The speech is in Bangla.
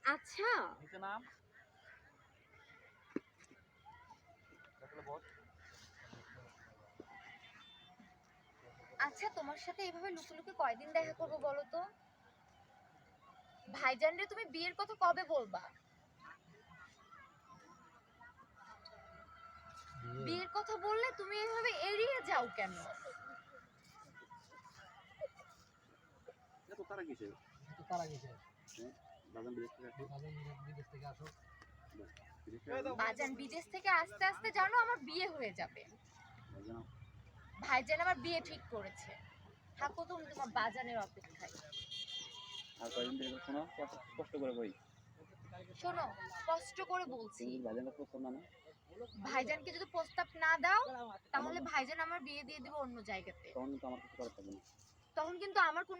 আচ্ছা আচ্ছা তোমার সাথে এইভাবে লুকিয়ে কয়দিন দেখা করবো বলো তো? ভাইজানরে তুমি বিয়ের কথা কবে বলবা? বিয়ের কথা বললে তুমি এভাবে এড়িয়ে যাও কেন? বাজান বিদেশ থেকে আসতে আসতে জানো আমার বিয়ে হয়ে যাবে। ভাইজান আমার বিয়ে ঠিক করেছে। থাকো তুমি তোমার বাজানের অপেক্ষায়। আর কয়দিন ধরে শোনো, কষ্ট করে বই। শোনো, কষ্ট করে বলছি, ভাইজানের প্রস্তাব না, ভাইজানকে যদি প্রস্তাব না দাও তাহলে ভাইজান আমার বিয়ে দিয়ে দিবে অন্য জায়গাতে। তখন কিন্তু আমার কিছু করার থাকবে না। তখন কিন্তু আমার কোনো